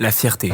La fierté,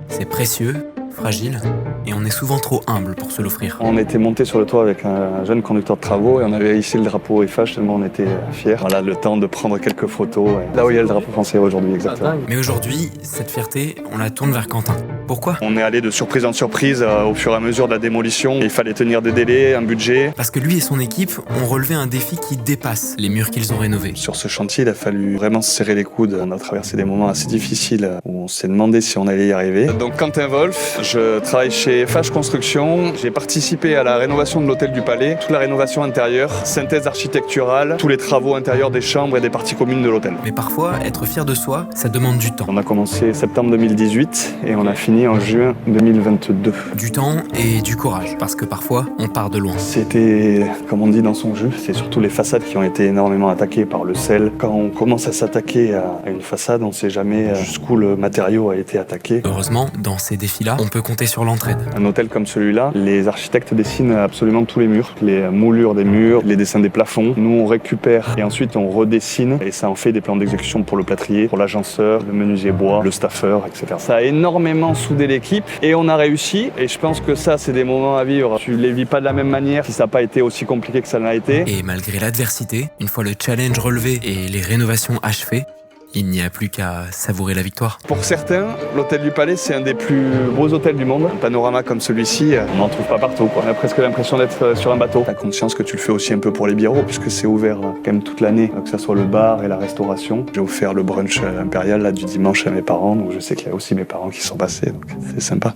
c'est précieux, fragile, et on est souvent trop humble pour se l'offrir. On était monté sur le toit avec un jeune conducteur de travaux et on avait hissé le drapeau FH tellement on était fiers. Voilà, le temps de prendre quelques photos. Là où il y a le drapeau français aujourd'hui, exactement. Mais aujourd'hui, cette fierté, on la tourne vers Quentin. Pourquoi ? On est allé de surprise en surprise au fur et à mesure de la démolition. Il fallait tenir des délais, un budget. Parce que lui et son équipe ont relevé un défi qui dépasse les murs qu'ils ont rénovés. Sur ce chantier, il a fallu vraiment se serrer les coudes. On a traversé des moments assez difficiles où on s'est demandé si on allait y arriver. Donc Quentin Wolf, je travaille chez FH Construction. J'ai participé à la rénovation de l'hôtel du Palais, toute la rénovation intérieure, synthèse architecturale, tous les travaux intérieurs des chambres et des parties communes de l'hôtel. Mais parfois, être fier de soi, ça demande du temps. On a commencé septembre 2018 et on a fini en juin 2022. Du temps et du courage, parce que parfois, on part de loin. C'était, comme on dit dans son jeu, c'est surtout les façades qui ont été énormément attaquées par le sel. Quand on commence à s'attaquer à une façade, on ne sait jamais jusqu'où le matériau a été attaqué. Heureusement, dans ces défis-là, on peut compter sur l'entraide. Un hôtel comme celui-là, les architectes dessinent absolument tous les murs, les moulures des murs, les dessins des plafonds. Nous, on récupère et ensuite on redessine et ça en fait des plans d'exécution pour le plâtrier, pour l'agenceur, le menuisier bois, le staffeur, etc. Ça a énormément soudé l'équipe et on a réussi. Et je pense que ça, c'est des moments à vivre. Tu les vis pas de la même manière si ça n'a pas été aussi compliqué que ça l'a été. Et malgré l'adversité, une fois le challenge relevé et les rénovations achevées, il n'y a plus qu'à savourer la victoire. Pour certains, l'hôtel du Palais, c'est un des plus beaux hôtels du monde. Un panorama comme celui-ci, on n'en trouve pas partout, quoi. On a presque l'impression d'être sur un bateau. T'as conscience que tu le fais aussi un peu pour les bureaux, puisque c'est ouvert quand même toute l'année, que ce soit le bar et la restauration. J'ai offert le brunch impérial là, du dimanche à mes parents, donc je sais qu'il y a aussi mes parents qui sont passés, donc c'est sympa.